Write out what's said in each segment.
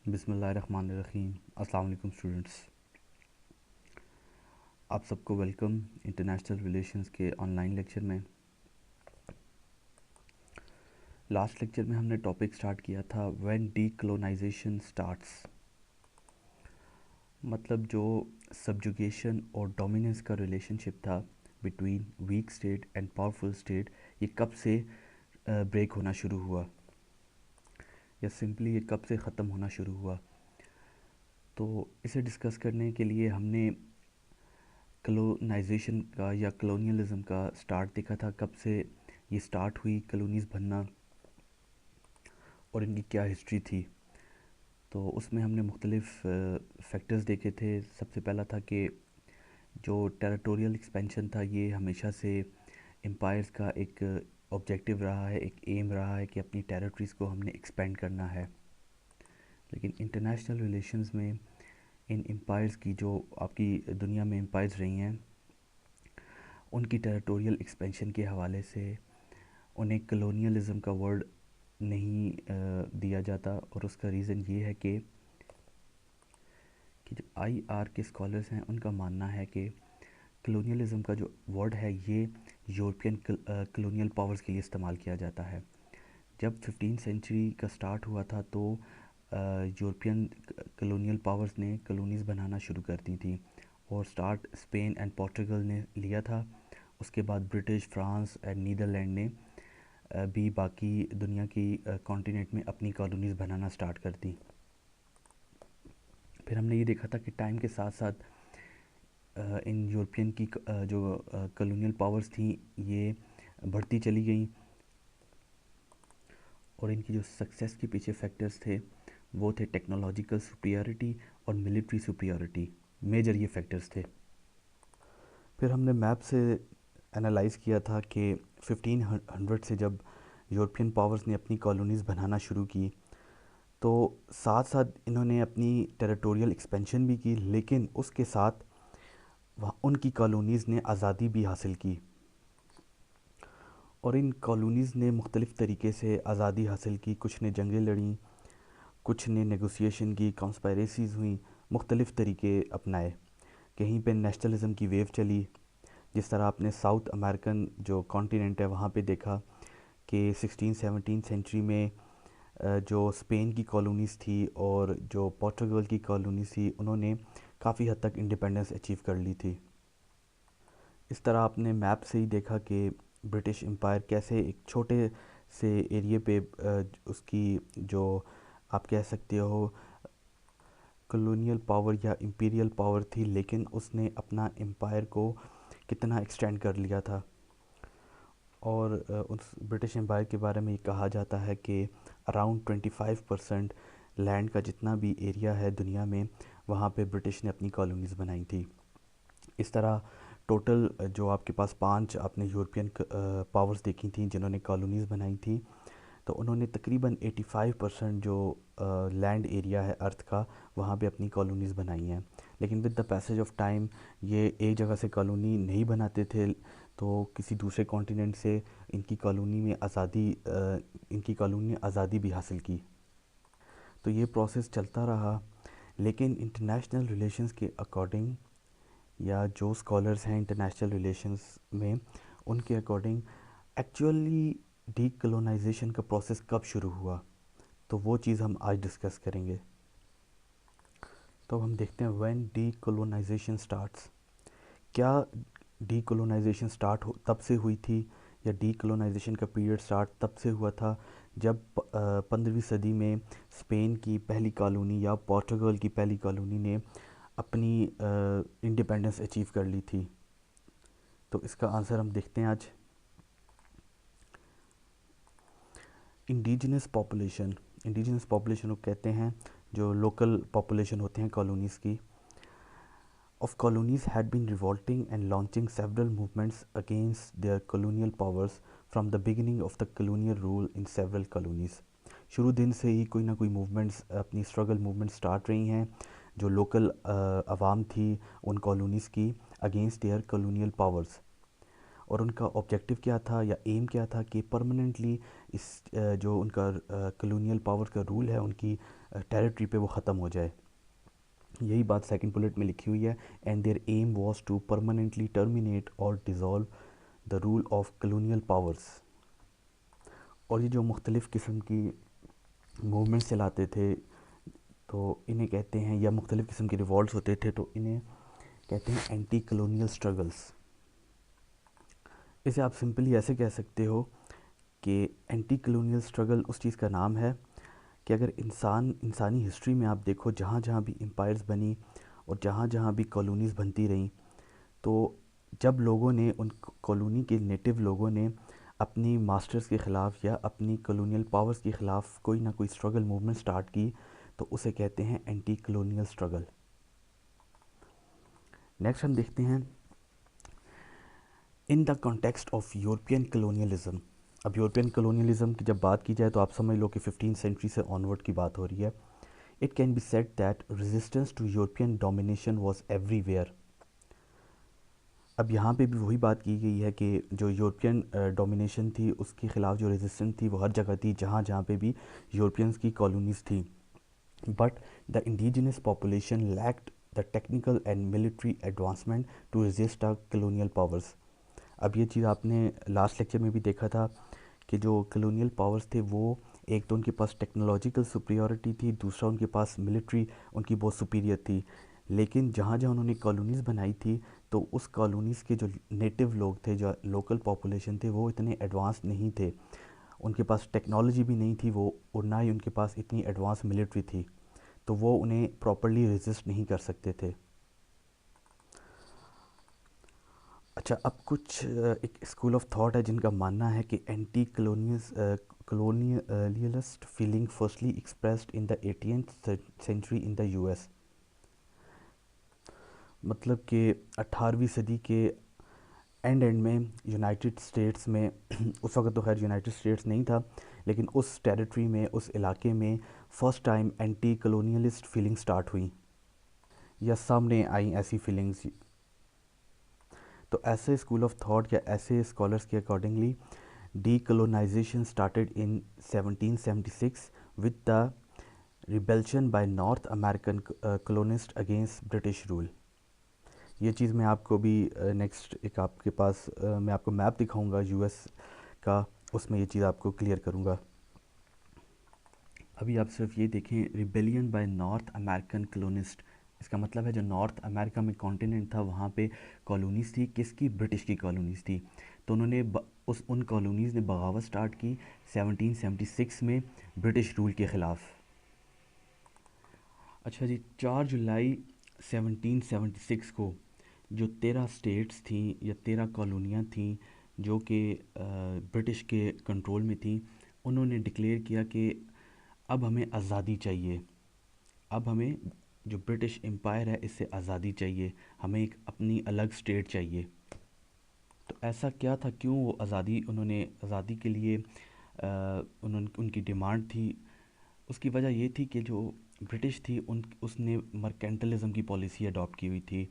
बिस्मिल्लाहिर्रहमानिर्रहीम। अस्सलाम वालेकुम स्टूडेंट्स, आप सबको वेलकम इंटरनेशनल रिलेशंस के ऑनलाइन लेक्चर में। लास्ट लेक्चर में हमने टॉपिक स्टार्ट किया था व्हेन डीकोलोनाइजेशन स्टार्ट्स, मतलब जो सब्जुगेशन और डोमिनेंस का रिलेशनशिप था between weak state and powerful state, ये कब से ब्रेक होना शुरू हुआ या सिंपली ये कब से ख़त्म होना शुरू हुआ। तो इसे डिस्कस करने के लिए हमने कलोनाइजेशन का या कलोनियलिज्म का स्टार्ट देखा था, कब से ये स्टार्ट हुई कॉलोनीज़ बनना और इनकी क्या हिस्ट्री थी। तो उसमें हमने मुख्तलिफ़ फैक्टर्स देखे थे। सबसे पहला था कि जो टेरिटोरियल एक्सपेंशन था, ये हमेशा से एम्पायर्स का एक ऑब्जेक्टिव रहा है, एक एम रहा है कि अपनी टेरिटरीज़ को हमने एक्सपेंड करना है। लेकिन इंटरनेशनल रिलेशंस में इन एम्पायर्स की, जो आपकी दुनिया में एम्पायर्स रही हैं, उनकी टेरिटोरियल एक्सपेंशन के हवाले से उन्हें कलोनियलिज्म का वर्ड नहीं दिया जाता। और उसका रीज़न ये है कि जो आईआर के स्कॉलर्स हैं, उनका मानना है कि कलोनियलिज्म का जो वर्ड है, ये यूरोपियन कलोनियल पावर्स के लिए इस्तेमाल किया जाता है। जब 15 सेंचुरी का स्टार्ट हुआ था, तो यूरोपियन कलोनियल पावर्स ने कॉलोनीज़ बनाना शुरू कर दी थी और स्टार्ट स्पेन एंड पोर्टुगल ने लिया था। उसके बाद ब्रिटिश, फ्रांस एंड नीदरलैंड ने भी बाकी दुनिया की कॉन्टिनेंट में अपनी कॉलोनीज़ बनाना स्टार्ट कर दी। फिर हमने ये देखा था कि टाइम के साथ साथ इन यूरोपियन की जो कॉलोनियल पावर्स थी, ये बढ़ती चली गई और इनकी जो सक्सेस के पीछे फैक्टर्स थे, वो थे टेक्नोलॉजिकल सुपीरियरिटी और मिलिट्री सुपीरियरिटी। मेजर ये फैक्टर्स थे। फिर हमने मैप से एनालाइज़ किया था कि 1500 से जब यूरोपियन पावर्स ने अपनी कॉलोनीज़ बनाना शुरू की, तो साथ साथ इन्होंने अपनी टेरिटोरियल एक्सपेंशन भी की, लेकिन उसके साथ वहाँ उनकी कॉलोनीज़ ने आज़ादी भी हासिल की। और इन कॉलोनीज़ ने मुख्तलिफ़ तरीके से आज़ादी हासिल की। कुछ ने जंगें लड़ी, कुछ ने नेगोशिएशन की, कॉन्स्पायरेसीज़ हुई, मुख्तलिफ़ तरीके अपनाए। कहीं पे नेशनलिज़म की वेव चली, जिस तरह आपने साउथ अमेरिकन जो कॉन्टिनेंट है वहाँ पे देखा कि 16-17 सेंचुरी में जो स्पेन की कॉलोनीज़ थी और जो पोर्टुगल की कॉलोनीज़ थी, उन्होंने काफ़ी हद तक इंडिपेंडेंस अचीव कर ली थी। इस तरह आपने मैप से ही देखा कि ब्रिटिश एम्पायर कैसे एक छोटे से एरिए पे उसकी जो आप कह सकते हो कॉलोनियल पावर या इंपीरियल पावर थी, लेकिन उसने अपना एम्पायर को कितना एक्सटेंड कर लिया था। और उस ब्रिटिश एम्पायर के बारे में ये कहा जाता है कि अराउंड 25% लैंड का जितना भी एरिया है दुनिया में, वहाँ पे ब्रिटिश ने अपनी कॉलोनीज़ बनाई थी। इस तरह टोटल जो आपके पास 5 आपने यूरोपियन पावर्स देखी थी जिन्होंने कॉलोनीज़ बनाई थी, तो उन्होंने तकरीबन 85% जो लैंड एरिया है अर्थ का, वहाँ पे अपनी कॉलोनीज़ बनाई हैं। लेकिन with the passage of time ये एक जगह से कॉलोनी नहीं बनाते थे, तो किसी दूसरे कॉन्टिनेंट से इनकी कॉलोनी ने आज़ादी भी हासिल की। तो ये प्रोसेस चलता रहा। लेकिन इंटरनेशनल रिलेशंस के अकॉर्डिंग, या जो स्कॉलर्स हैं इंटरनेशनल रिलेशंस में, उनके अकॉर्डिंग एक्चुअली डीकोलोनाइजेशन का प्रोसेस कब शुरू हुआ, तो वो चीज़ हम आज डिस्कस करेंगे। तो हम देखते हैं व्हेन डीकोलोनाइजेशन स्टार्ट्स। क्या डीकोलोनाइजेशन तब से हुई थी, या डीकोलोनाइजेशन का पीरियड स्टार्ट तब से हुआ था जब 15वीं सदी में स्पेन की पहली कॉलोनी या पोर्टुगल की पहली कॉलोनी ने अपनी इंडिपेंडेंस अचीव कर ली थी। तो इसका आंसर हम देखते हैं आज। इंडिजिनस पॉपुलेशन को कहते हैं जो लोकल पॉपुलेशन होते हैं कॉलोनीज़ की। Of colonies had been revolting and launching several movements against their colonial powers from the beginning of the colonial rule in several colonies. शुरू दिन से ही कोई ना कोई मूवमेंट्स, अपनी स्ट्रगल मूवमेंट स्टार्ट रही हैं जो लोकल आवाम थी उन कॉलोनीज़ की, अगेंस्ट देयर कॉलोनियल पावर्स। और उनका ऑब्जेक्टिव क्या था या एम क्या था कि परमानेंटली इस जो उनका कॉलोनियल पावर का रूल है उनकी टेरिटरी पे वो ख़त्म हो जाए। यही बात सेकंड बुलेट में लिखी हुई है, and their aim was to permanently terminate और dissolve the rule of colonial powers. और ये जो मुख्तलिफ़ किस्म की मूवमेंट्स चलाते थे तो इन्हें कहते हैं, या मुख्तलिफ़ किस्म के रिवॉल्ट्स होते थे तो इन्हें कहते हैं एंटी कॉलोनियल स्ट्रगल्स। इसे आप सिंपली ऐसे कह सकते हो कि एंटी कॉलोनियल स्ट्रगल उस चीज़ का नाम है कि अगर इंसानी हिस्ट्री में आप देखो, जहाँ जहाँ भी एम्पायर्स बनी और जहाँ जहाँ भी कॉलोनीज़ बनती रहीं, तो जब लोगों ने उन कॉलोनी के नेटिव लोगों ने अपनी मास्टर्स के ख़िलाफ़ या अपनी कॉलोनियल पावर्स के ख़िलाफ़ कोई ना कोई स्ट्रगल मूवमेंट स्टार्ट की, तो उसे कहते हैं एंटी कॉलोनियल स्ट्रगल। नेक्स्ट हम देखते हैं in the context of European colonialism. अब यूरोपियन कॉलोनियलिज्म की जब बात की जाए तो आप समझ लो कि 15th सेंचुरी से ऑनवर्ड की बात हो रही है। It can be said that resistance to European domination was everywhere. अब यहाँ पे भी वही बात की गई है कि जो यूरोपियन डोमिनेशन थी उसके ख़िलाफ़ जो रेजिस्टेंस थी वो हर जगह थी, जहाँ जहाँ पे भी यूरोपियंस की कॉलोनीज़ थी। But the indigenous population lacked the technical and military advancement to resist the colonial powers. अब ये चीज़ आपने लास्ट लेक्चर में भी देखा था कि जो कॉलोनियल पावर्स थे वो एक तो उनके पास टेक्नोलॉजिकल सुपीरियॉरिटी थी, दूसरा उनके पास मिलिट्री उनकी बहुत सुपीरियर थी। लेकिन जहाँ जहाँ उन्होंने कॉलोनीज़ बनाई थी तो उस कॉलोनीज़ के जो नेटिव लोग थे, जो लोकल पॉपुलेशन थे, वो इतने एडवांस नहीं थे। उनके पास टेक्नोलॉजी भी नहीं थी वो, और ना ही उनके पास इतनी एडवांस मिलिट्री थी, तो वो उन्हें प्रॉपरली रेजिस्ट नहीं कर सकते थे। अच्छा, अब कुछ एक स्कूल ऑफ थॉट है जिनका मानना है कि anti colonialist feeling firstly expressed in the 18th century in the US. मतलब कि 18वीं सदी के एंड में यूनाइटेड स्टेट्स में उस वक्त तो खैर यूनाइटेड स्टेट्स नहीं था, लेकिन उस टेरिटरी में, उस इलाके में first time anti colonialist feeling start हुई या सामने आई ऐसी फीलिंग्स। तो ऐसे स्कूल ऑफ थॉट या ऐसे स्कॉलर्स के accordingly decolonization started in 1776 with the rebellion by North American colonists against British rule। ये चीज़ मैं आपको भी नेक्स्ट एक आपके पास मैं आपको मैप दिखाऊंगा यूएस का, उसमें ये चीज़ आपको क्लियर करूंगा। अभी आप सिर्फ ये देखें, rebellion by North American colonist, इसका मतलब है जो नॉर्थ अमेरिका में कॉन्टिनेंट था वहाँ पे कॉलोनीज़ थी, किसकी? ब्रिटिश की कॉलोनीज़ थी। तो उन्होंने उन कॉलोनीज़ ने बगावत स्टार्ट की 1776 में ब्रिटिश रूल के ख़िलाफ़। अच्छा जी, 4 जुलाई 1776 को जो 13 स्टेट्स थी या 13 कॉलोनियाँ थी जो कि ब्रिटिश के कंट्रोल में थी, उन्होंने डिक्लेयर किया कि अब हमें आज़ादी चाहिए, अब हमें जो ब्रिटिश एम्पायर है इससे आज़ादी चाहिए, हमें एक अपनी अलग स्टेट चाहिए। तो ऐसा क्या था, क्यों वो आज़ादी, उन्होंने आज़ादी के लिए उन्होंने उनकी डिमांड थी? उसकी वजह ये थी कि जो ब्रिटिश थी उन उसने मर्केंटलिज्म की पॉलिसी अडॉप्ट की हुई थी।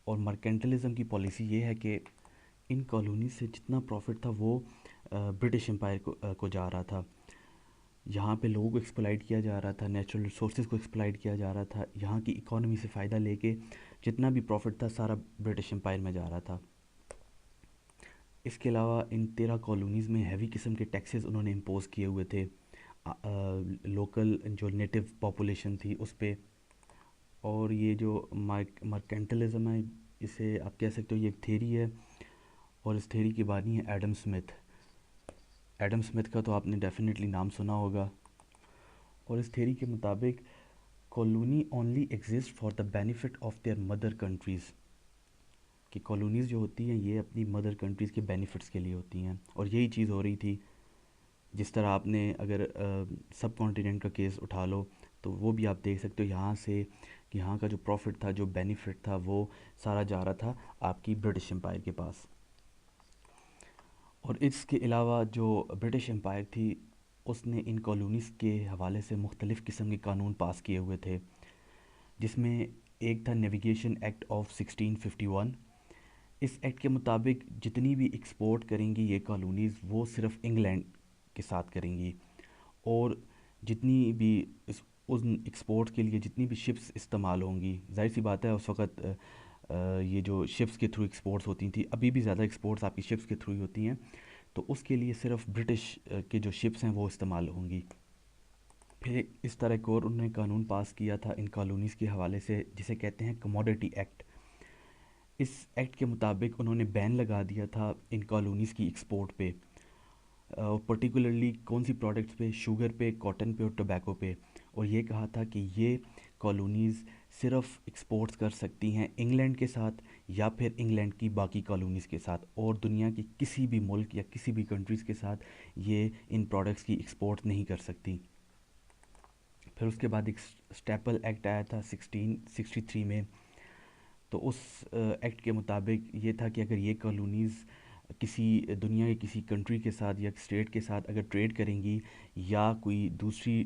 और मर्केंटलिज्म की पॉलिसी ये है कि इन कॉलोनी से जितना प्रॉफिट था वो ब्रिटिश एम्पायर को जा रहा था। यहाँ पे लोगों को एक्सप्लॉइट किया जा रहा था, नेचुरल रिसोर्सेज को एक्सप्लॉइट किया जा रहा था, यहाँ की इकोनॉमी से फ़ायदा लेके जितना भी प्रॉफिट था सारा ब्रिटिश एम्पायर में जा रहा था। इसके अलावा इन 13 कॉलोनीज़ में हैवी किस्म के टैक्सेस उन्होंने इम्पोज किए हुए थे लोकल जो नेटिव पॉपुलेशन थी उस पे। और ये जो मर्केंटलिज्म है, इसे आप कह सकते हो ये एक थेरी है, और इस थेरी की बानी है एडम स्मिथ। एडम स्मिथ का तो आपने डेफिनेटली नाम सुना होगा। और इस थेरी के मुताबिक colony only exist for the benefit of their mother countries, कि कॉलोनीज़ जो होती हैं ये अपनी मदर कंट्रीज़ के बेनिफिट्स के लिए होती हैं। और यही चीज़ हो रही थी। जिस तरह आपने अगर सब कॉन्टिनेंट का केस उठा लो तो वो भी आप देख सकते हो, यहाँ से कि यहाँ का जो प्रॉफिट था, जो बेनिफिट था, वो सारा जा रहा था आपकी ब्रिटिश एम्पायर के पास। और इसके अलावा जो ब्रिटिश एम्पायर थी उसने इन कॉलोनीज़ के हवाले से मुख्तलिफ़ किस्म के कानून पास किए हुए थे, जिसमें एक था नेविगेशन एक्ट ऑफ 1651, इस एक्ट के मुताबिक जितनी भी एक्सपोर्ट करेंगी ये कॉलोनीज़ वो सिर्फ इंग्लैंड के साथ करेंगी, और जितनी भी इस उन एक्सपोर्ट के लिए जितनी भी शिप्स इस्तेमाल होंगी, जाहिर सी बात है उस वक़्त ये जो शिप्स के थ्रू एक्सपोर्ट्स होती थी, अभी भी ज़्यादा एक्सपोर्ट्स आपकी शिप्स के थ्रू ही होती हैं, तो उसके लिए सिर्फ ब्रिटिश के जो शिप्स हैं वो इस्तेमाल होंगी। फिर इस तरह एक और उन्होंने कानून पास किया था इन कॉलोनीज़ के हवाले से, जिसे कहते हैं कमोडिटी एक्ट। इस एक्ट के मुताबिक उन्होंने बैन लगा दिया था इन कॉलोनीज़ की एक्सपोर्ट पे, पर्टिकुलरली कौन सी प्रोडक्ट्स पे, शुगर पे, कॉटन पे और टोबैको पे। और ये कहा था कि ये कॉलोनीज़ सिर्फ एक्सपोर्ट्स कर सकती हैं इंग्लैंड के साथ या फिर इंग्लैंड की बाकी कॉलोनीज़ के साथ, और दुनिया के किसी भी मुल्क या किसी भी कंट्रीज़ के साथ ये इन प्रोडक्ट्स की एक्सपोर्ट नहीं कर सकती। फिर उसके बाद एक स्टेपल एक्ट आया था 1663 में। तो उस एक्ट के मुताबिक ये था कि अगर ये कॉलोनीज़ किसी दुनिया के किसी कंट्री के साथ या स्टेट के साथ अगर ट्रेड करेंगी, या कोई दूसरी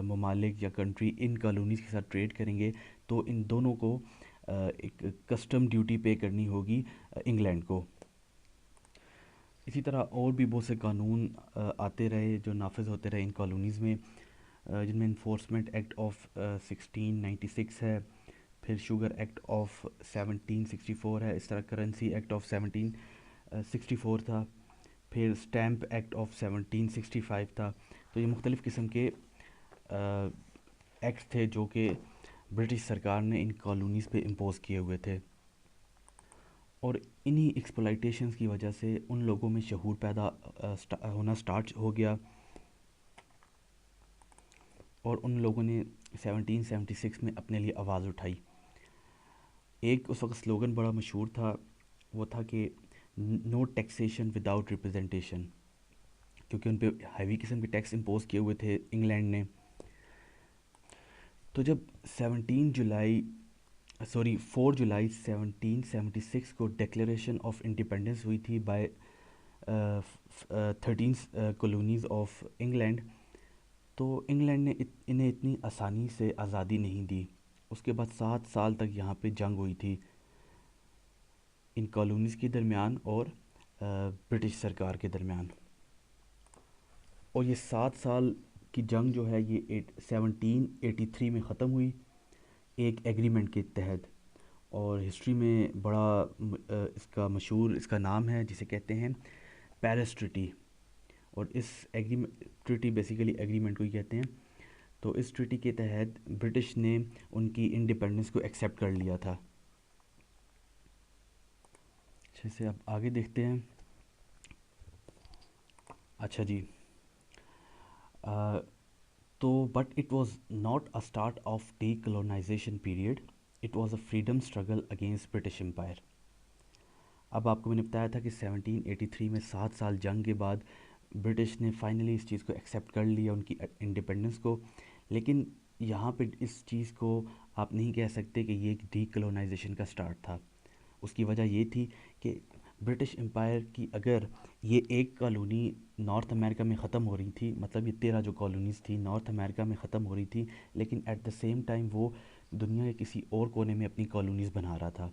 ममालिक या कंट्री इन कॉलोनीज़ के साथ ट्रेड करेंगे, तो इन दोनों को एक कस्टम ड्यूटी पे करनी होगी इंग्लैंड को। इसी तरह और भी बहुत से कानून आते रहे जो नाफिज होते रहे इन कॉलोनीज़ में, जिनमें इन्फोर्समेंट एक्ट ऑफ 1696 है, फिर शुगर एक्ट ऑफ 1764 है, इस तरह करेंसी एक्ट ऑफ 1764 था, फिर स्टैम्प एक्ट ऑफ 1765 था। तो ये मुख्तलिफ़ किस्म के एक्ट थे जो कि ब्रिटिश सरकार ने इन कॉलोनीज़ पे इम्पोज़ किए हुए थे, और इन्हीं एक्सप्लॉइटेशंस की वजह से उन लोगों में शऊर पैदा होना स्टार्ट हो गया, और उन लोगों ने 1776 में अपने लिए आवाज़ उठाई। एक उस वक्त स्लोगन बड़ा मशहूर था, वो था कि नो टैक्सेशन विदाउट रिप्रेजेंटेशन, क्योंकि उन पे हैवी किस्म के टैक्स इम्पोज किए हुए थे इंग्लैंड ने। तो जब 17 जुलाई सॉरी 4 जुलाई 1776 को डिक्लेरेशन ऑफ इंडिपेंडेंस हुई थी बाय 13 कॉलोनीज़ ऑफ इंग्लैंड, तो इंग्लैंड ने इन्हें इतनी आसानी से आज़ादी नहीं दी। उसके बाद 7 साल तक यहाँ पे जंग हुई थी इन कॉलोनीज़ के दरमियान और ब्रिटिश सरकार के दरमियान। और ये 7 साल की जंग जो है ये 1783 में ख़त्म हुई एक एग्रीमेंट के तहत, और हिस्ट्री में बड़ा इसका मशहूर इसका नाम है जिसे कहते हैं पेरिस ट्रीटी। और इस एग्रीमेंट ट्रीटी बेसिकली एग्रीमेंट को ही कहते हैं। तो इस ट्रीटी के तहत ब्रिटिश ने उनकी इंडिपेंडेंस को एक्सेप्ट कर लिया था। अच्छे से अब आगे देखते हैं। अच्छा जी, अ, तो but it was not a start of decolonization period, it was a freedom struggle against British Empire. अब आपको मैंने बताया था कि 1783 में 7 साल जंग के बाद ब्रिटिश ने फाइनली इस चीज़ को एक्सेप्ट कर लिया, उनकी इंडिपेंडेंस को। लेकिन यहाँ पे इस चीज़ को आप नहीं कह सकते कि ये एक डीकोलोनाइजेशन का स्टार्ट था। उसकी वजह ये थी कि ब्रिटिश एम्पायर की अगर ये एक कॉलोनी नॉर्थ अमेरिका में ख़त्म हो रही थी, मतलब ये 13 जो कॉलोनीज़ थी नॉर्थ अमेरिका में ख़त्म हो रही थी, लेकिन एट द सेम टाइम वो दुनिया के किसी और कोने में अपनी कॉलोनीज़ बना रहा था।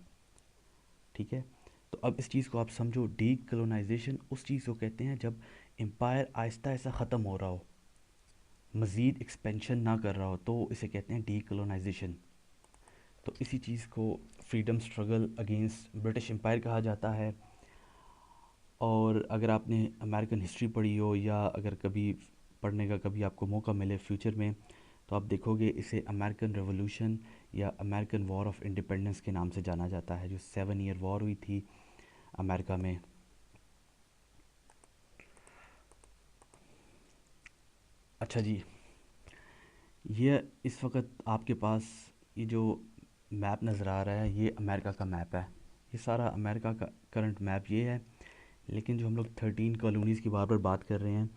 ठीक है, तो अब इस चीज़ को आप समझो, डी कलोनाइजेशन उस चीज़ को कहते हैं जब एम्पायर आहिस्ता आहिस्ता ख़त्म हो रहा हो, मज़ीद एक्सपेंशन ना कर रहा हो, तो इसे कहते हैं डी कलोनाइजेशन। तो इसी चीज़ को freedom struggle against British Empire कहा जाता है। और अगर आपने अमेरिकन हिस्ट्री पढ़ी हो, या अगर कभी पढ़ने का कभी आपको मौका मिले फ्यूचर में, तो आप देखोगे इसे अमेरिकन रेवोल्यूशन या अमेरिकन वॉर ऑफ इंडिपेंडेंस के नाम से जाना जाता है, जो 7 ईयर वॉर हुई थी अमेरिका में। अच्छा जी, ये इस वक्त आपके पास ये जो मैप नज़र आ रहा है ये अमेरिका का मैप है। ये सारा अमेरिका का करंट मैप ये है। लेकिन जो हम लोग 13 कॉलोनीज़ की बार बार बात कर रहे हैं,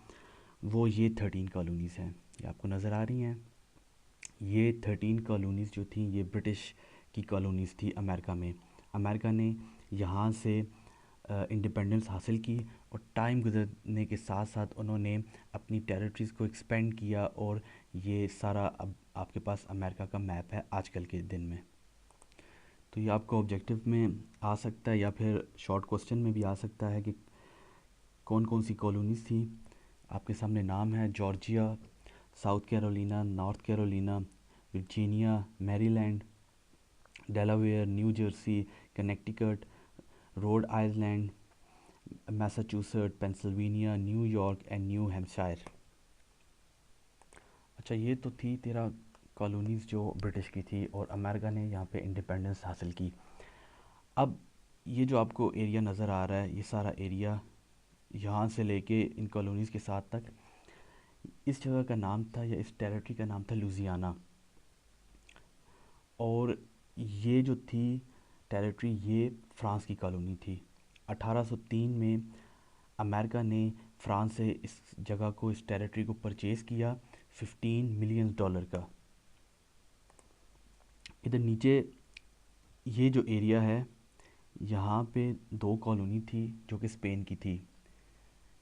वो ये 13 कॉलोनीज़ हैं, ये आपको नज़र आ रही हैं। ये 13 कॉलोनीज़ जो थी ये ब्रिटिश की कॉलोनीज़ थी अमेरिका में। अमेरिका ने यहाँ से इंडिपेंडेंस हासिल की, और टाइम गुजरने के साथ साथ उन्होंने अपनी टेरिटरीज़ को एक्सपेंड किया, और ये सारा अब आपके पास अमेरिका का मैप है आजकल के दिन में। तो ये आपको ऑब्जेक्टिव में आ सकता है या फिर शॉर्ट क्वेश्चन में भी आ सकता है कि कौन कौन सी कॉलोनीज़ थी। आपके सामने नाम है: Georgia, south Carolina, north Carolina, Virginia, Maryland, Delaware, new Jersey, Connecticut, Rhode Island, Massachusetts, Pennsylvania, New York and new Hampshire. अच्छा, ये तो थी 13 कॉलोनीज़ जो ब्रिटिश की थी और अमेरिका ने यहाँ पे इंडिपेंडेंस हासिल की। अब ये जो आपको एरिया नज़र आ रहा है, ये सारा एरिया यहाँ से लेके इन कॉलोनीज़ के साथ तक, इस जगह का नाम था या इस टेरिटरी का नाम था लुजियाना। और ये जो थी टेरिटरी, ये फ्रांस की कॉलोनी थी। 1803 में अमेरिका ने फ्रांस से इस जगह को, इस टेरिटरी को परचेज़ किया $15 मिलियन का। इधर नीचे ये जो एरिया है, यहाँ पे दो कॉलोनी थी जो कि स्पेन की थी।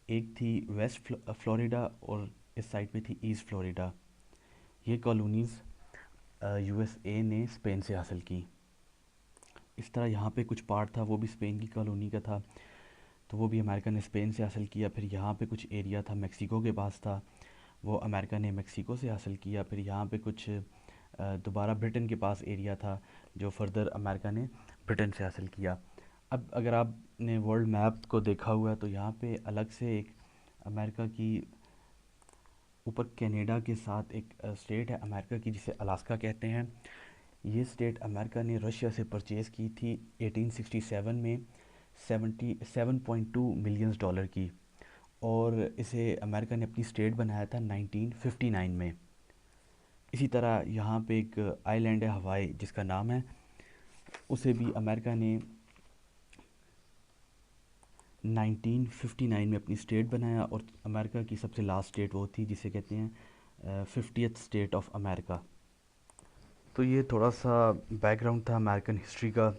एक थी वेस्ट फ्लोरिडा और इस साइड पे थी ईस्ट फ्लोरिडा। ये कॉलोनीज़ यूएसए ने स्पेन से हासिल की। इस तरह यहाँ पे कुछ पार्ट था वो भी स्पेन की कॉलोनी का था, तो वो भी अमेरिका ने स्पेन से हासिल किया। फिर यहाँ पे कुछ एरिया था मेक्सिको के पास था, वो अमेरिका ने मेक्सिको से हासिल किया। फिर यहाँ पे कुछ दोबारा ब्रिटेन के पास एरिया था जो फर्दर अमेरिका ने ब्रिटेन से हासिल किया। अब अगर आपने वर्ल्ड मैप को देखा हुआ है तो यहाँ पे अलग से एक अमेरिका की ऊपर कनाडा के साथ एक स्टेट है अमेरिका की जिसे अलास्का कहते हैं। ये स्टेट अमेरिका ने रशिया से परचेज़ की थी 1867 में 77.2 मिलियन डॉलर की, और इसे अमेरिका ने अपनी स्टेट बनाया था 1959 में। इसी तरह यहाँ पे एक आइलैंड है हवाई जिसका नाम है, उसे भी अमेरिका ने 1959 में अपनी स्टेट बनाया, और अमेरिका की सबसे लास्ट स्टेट वो थी जिसे कहते हैं 50th स्टेट ऑफ अमेरिका। तो ये थोड़ा सा बैकग्राउंड था अमेरिकन हिस्ट्री का।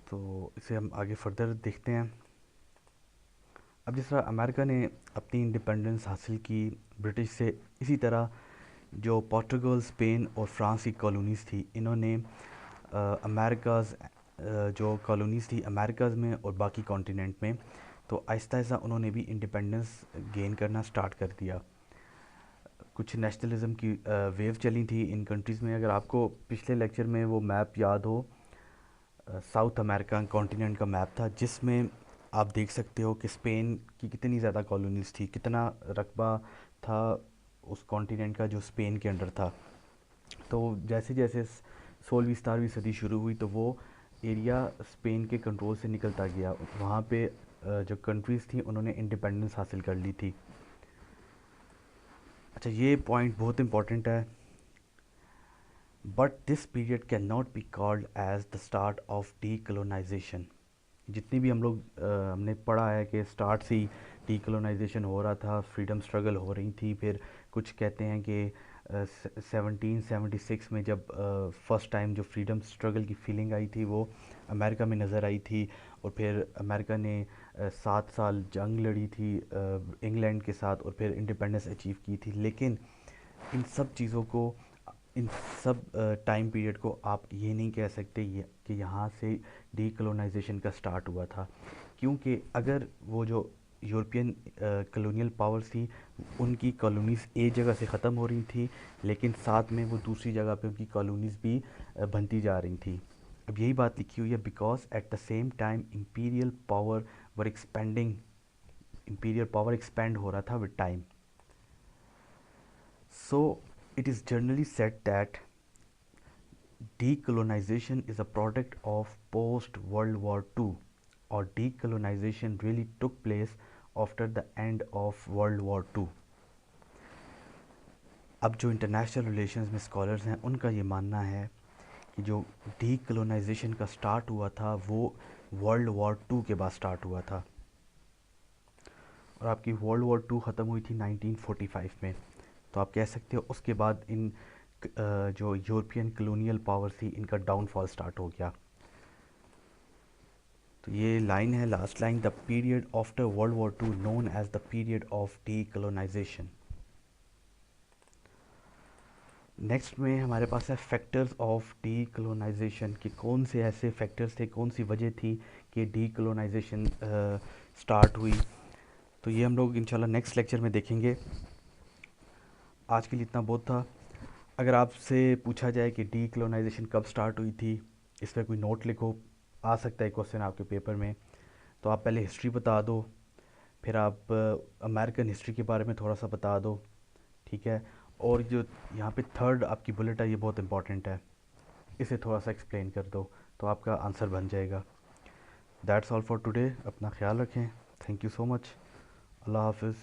तो इसे हम आगे फर्दर देखते हैं। अब जिस तरह अमेरिका ने अपनी इंडिपेंडेंस हासिल की ब्रिटिश से, इसी तरह जो पोर्टुगल, स्पेन और फ्रांस की कॉलोनीज़ थी, इन्होंने अमेरिकाज़ जो कॉलोनीज़ थी अमेरिकाज़ में और बाकी कॉन्टिनेंट में, तो आहिस्ता आहिस्ता उन्होंने भी इंडिपेंडेंस गेन करना स्टार्ट कर दिया। कुछ नेशनलिज्म की वेव चली थी इन कंट्रीज़ में। अगर आपको पिछले लेक्चर में वो मैप याद हो, साउथ अमेरिका कॉन्टिनेंट का मैप था जिसमें आप देख सकते हो कि स्पेन की कितनी ज़्यादा कॉलोनीज़ थी, कितना रकबा था उस कॉन्टिनेंट का जो स्पेन के अंडर था। तो जैसे जैसे 16वीं 17वीं सदी शुरू हुई तो वो एरिया स्पेन के कंट्रोल से निकलता गया। वहाँ पे जो कंट्रीज़ थी उन्होंने इंडिपेंडेंस हासिल कर ली थी। अच्छा, ये पॉइंट बहुत इंपॉर्टेंट है। But this period can not be called as the start of decolonization. जितनी भी हम लोग हमने पढ़ा है कि स्टार्ट से ही डीकोलोनाइजेशन हो रहा था, फ्रीडम स्ट्रगल हो रही थी। फिर कुछ कहते हैं कि 1776 में जब फर्स्ट टाइम जो फ्रीडम स्ट्रगल की फीलिंग आई थी वो अमेरिका में नज़र आई थी, और फिर अमेरिका ने 7 साल जंग लड़ी थी इंग्लैंड के साथ और फिर इंडिपेंडेंस अचीव की थी। लेकिन इन सब चीज़ों को, इन सब टाइम पीरियड को आप ये नहीं कह सकते कि यहाँ से डीकोलोनाइजेशन का स्टार्ट हुआ था, क्योंकि अगर वो जो यूरोपियन कॉलोनियल पावर्स थी उनकी कॉलोनीज़ एक जगह से ख़त्म हो रही थी, लेकिन साथ में वो दूसरी जगह पे उनकी कॉलोनीज़ भी बनती जा रही थी। अब यही बात लिखी हुई है, because at the same time imperial power were expanding, imperial power expand हो रहा था with time. So it is generally said that decolonization is a product of post World War II, or decolonization really took place after the end of World War II. अब जो international relations में scholars हैं उनका ये मानना है कि जो डीकोलोनाइजेशन का स्टार्ट हुआ था वो वर्ल्ड वॉर टू के बाद स्टार्ट हुआ था, और आपकी वर्ल्ड वॉर टू ख़त्म हुई थी 1945 में। तो आप कह सकते हो उसके बाद इन जो यूरोपियन कॉलोनियल पावर थी इनका डाउनफॉल स्टार्ट हो गया। तो ये लाइन है, last line: the period after World War two known as the period of decolonization. Next में हमारे पास है फैक्टर्स ऑफ डी कलोनाइजेशन, कि कौन से ऐसे फैक्टर्स थे, कौन सी वजह थी कि डी कलोनाइजेशन स्टार्ट हुई। तो ये हम लोग इंशाल्लाह नेक्स्ट लेक्चर में देखेंगे। आज के लिए इतना बहुत था। अगर आपसे पूछा जाए कि डी कलोनाइजेशन कब स्टार्ट हुई थी, इस पर कोई नोट लिखो, आ सकता है क्वेश्चन आपके पेपर में, तो आप पहले हिस्ट्री बता दो, फिर आप अमेरिकन हिस्ट्री के बारे में थोड़ा सा बता दो, ठीक है। और जो यहाँ पे थर्ड आपकी बुलेट है, ये बहुत इंपॉर्टेंट है, इसे थोड़ा सा एक्सप्लेन कर दो, तो आपका आंसर बन जाएगा। That's all for today. अपना ख्याल रखें। Thank you so much. अल्लाह हाफिज़।